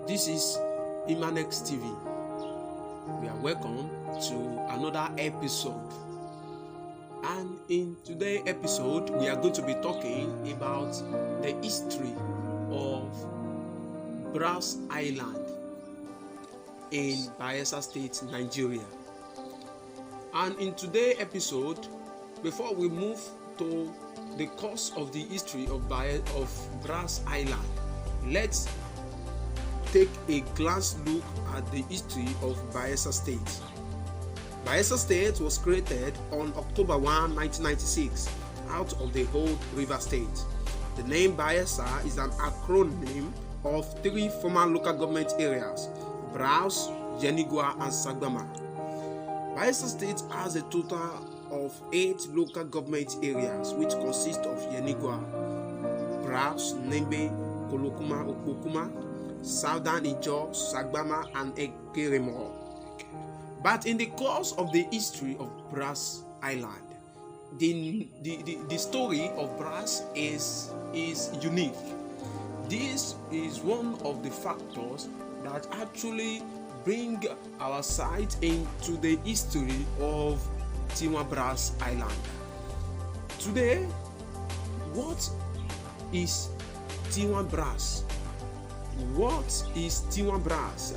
This is EMMANEX TV. We are welcome to another episode. And in today's episode, we are going to be talking about the history of Brass Island in Bayelsa State, Nigeria. And in today's episode, before we move to the course of the history of Brass Island, let's take a glance look at the history of Bayelsa State. Bayelsa State was created on October 1, 1996 out of the old River State. The name Bayelsa is an acronym of three former local government areas: Brass, Yenigua, and Sagbama. Bayelsa State has a total of 8 local government areas, which consist of Yenigua, Brass, Nembe, Kolokuma, Okpokuma, Southern Ijo, Sagbama, and Ekeremo. But in the course of the history of Brass Island, the story of Brass is unique. This is one of the factors that actually bring our sight into the history of Twon Brass Island. Today, what is Twon Brass? What is Twon Brass?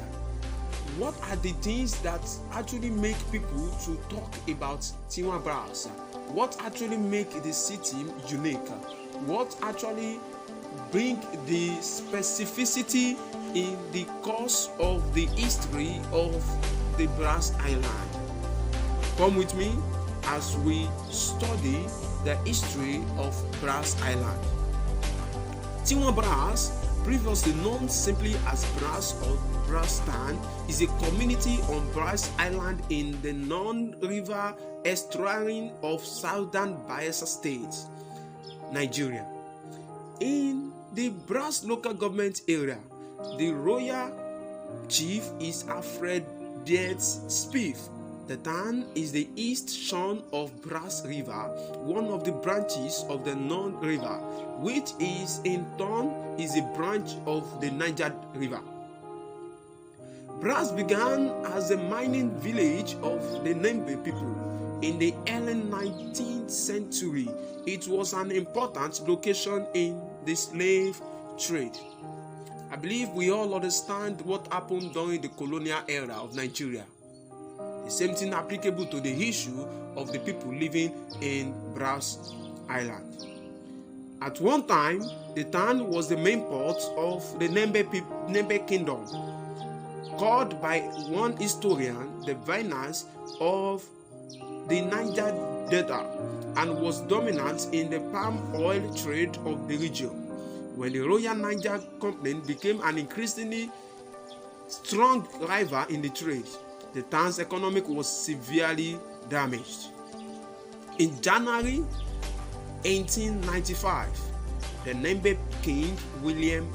What are the things that actually make people to talk about Twon Brass? What actually make the city unique? What actually bring the specificity in the course of the history of the Brass Island? Come with me as we study the history of Brass Island. Twon Brass, previously known simply as Brass or Brass Town, is a community on Brass Island in the non-river estuary of southern Bayelsa State, Nigeria. In the Brass local government area, the royal chief is Alfred Dietz Spiff. The town is the east shore of Brass River, one of the branches of the Non River, which is in turn is a branch of the Niger River. Brass began as a mining village of the Nembe people in the early 19th century. It was an important location in the slave trade. I believe we all understand what happened during the colonial era of Nigeria. The same thing applicable to the issue of the people living in Brass Island. At one time, the town was the main port of the Nembe Kingdom, called by one historian the Venus of the Niger Delta, and was dominant in the palm oil trade of the region. When the Royal Niger Company became an increasingly strong rival in the trade, the town's economy was severely damaged. In January 1895, the Nembe King William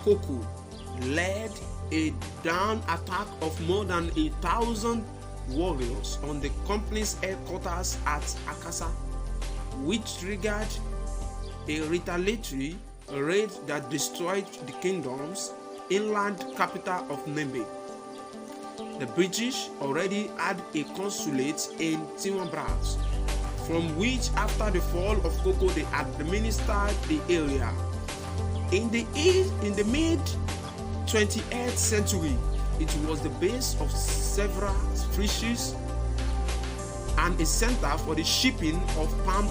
Koko led a dawn attack of more than 1,000 warriors on the company's headquarters at Akasa, which triggered a retaliatory raid that destroyed the kingdom's inland capital of Nembe. The British already had a consulate in Twon Brass, from which after the fall of Koko they administered the area. In the mid-28th century, it was the base of several fisheries and a center for the shipping of palm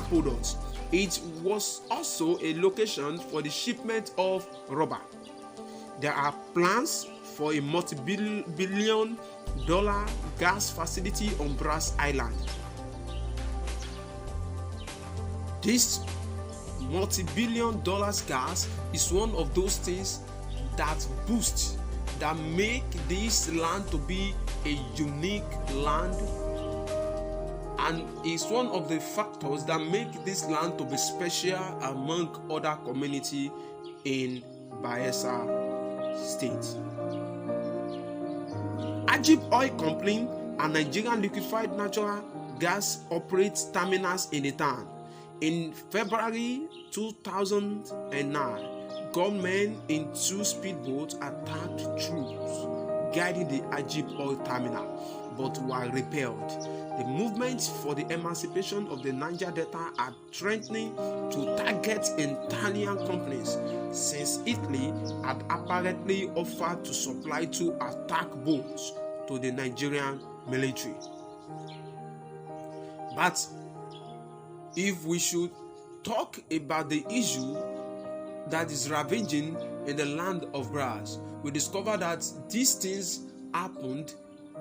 products. It was also a location for the shipment of rubber. There are plans for a multi-billion-dollar gas facility on Brass Island. This multi-billion-dollar gas is one of those things that boost, that make this land to be a unique land, and is one of the factors that make this land to be special among other communities in Bayelsa State. Ajib Oil Company and Nigerian Liquefied Natural Gas operates terminals in the town. In February 2009, gunmen in 2 speedboats attacked troops guiding the Ajib oil terminal, but were repelled. The movements for the emancipation of the Niger Delta are threatening to target Italian companies, since Italy had apparently offered to supply 2 attack boats to the Nigerian military. But if we should talk about the issue that is ravaging in the land of brass, we discover that these things happened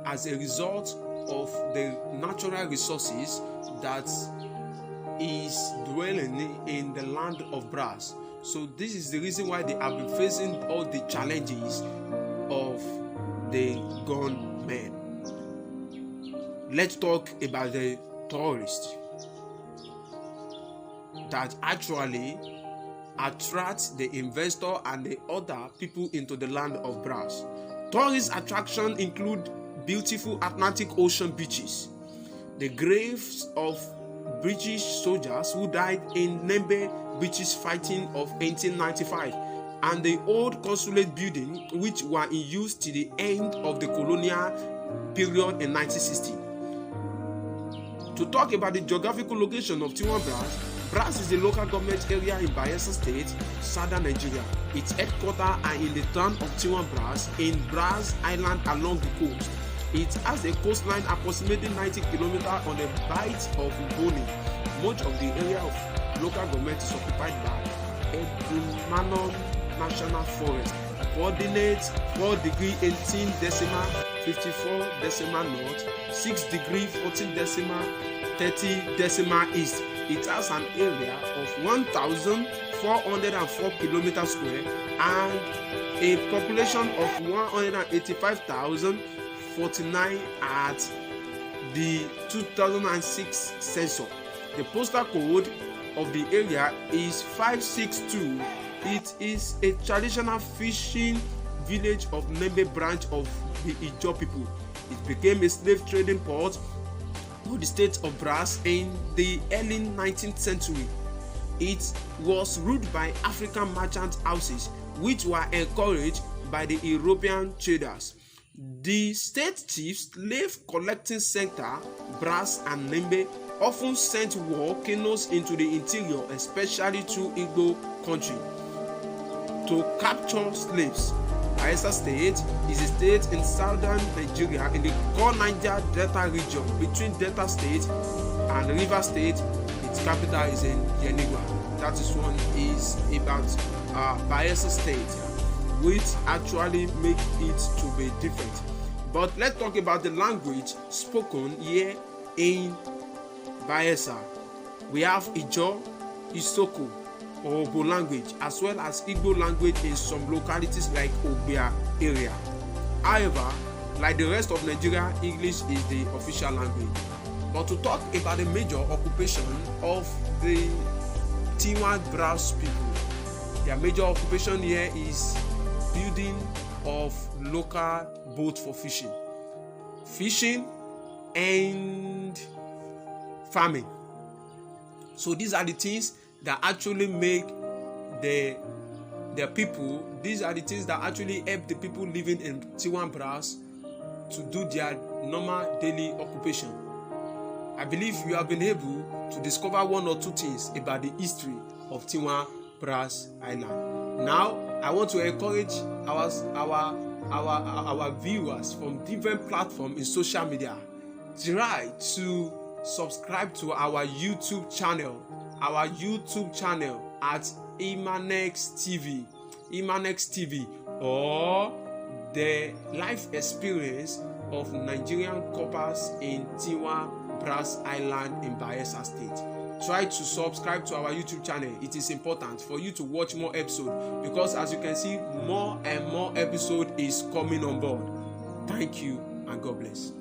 as a result of the natural resources that is dwelling in the land of brass. So this is the reason why they have been facing all the challenges of the gunmen. Let's talk about the tourists that actually attract the investor and the other people into the land of brass. Tourist attractions include beautiful Atlantic Ocean beaches, the graves of British soldiers who died in Nembe British fighting of 1895, and the old consulate building which were in use till the end of the colonial period in 1960. To talk about the geographical location of Twon Brass is a local government area in Bayelsa State, southern Nigeria. Its headquarters are in the town of Twon in Brass Island along the coast. It has a coastline approximately 90 km on the bight of Boni. Much of the area of local government is occupied by EMMANEX National Forest. Coordinates 4 degree 18 decimal 54 decimal north, 6 degree 14 decimal 30 decimal east. It has an area of 1,404 km square and a population of 185,049 at the 2006 census. The postal code of the area is 562. It is a traditional fishing village of Nembe branch of the Ijaw people. It became a slave trading port for the state of Brass in the early 19th century. It was ruled by African merchant houses, which were encouraged by the European traders. The state chiefs, slave collecting center, Brass and Nembe, often sent war canoes into the interior, especially through Igbo country, to capture slaves. Bayelsa State is a state in southern Nigeria in the core Niger Delta region between Delta State and River State. Its capital is in Yenigua. That is one is about Bayelsa State, which actually make it to be different. But let's talk about the language spoken here in Bayelsa. We have Ijaw, Isoko, or Obo language, as well as Igbo language in some localities like Obia area. However, like the rest of Nigeria, English is the official language. But to talk about the major occupation of the Twon Brass people, their major occupation here is building of local boats for fishing and farming. So these are the things that actually make the people, these are the things that actually help the people living in Twon Brass to do their normal daily occupation. I believe you have been able to discover 1 or 2 things about the history of Twon Brass Island. Now, I want to encourage our viewers from different platforms in social media. Try to subscribe to our YouTube channel at EMMANEX TV, or the life experience of Nigerian coppers in Twon Brass Island in Bayelsa State. Try to subscribe to our YouTube channel. It is important for you to watch more episodes, because as you can see, more and more episode is coming on board. Thank you and God bless.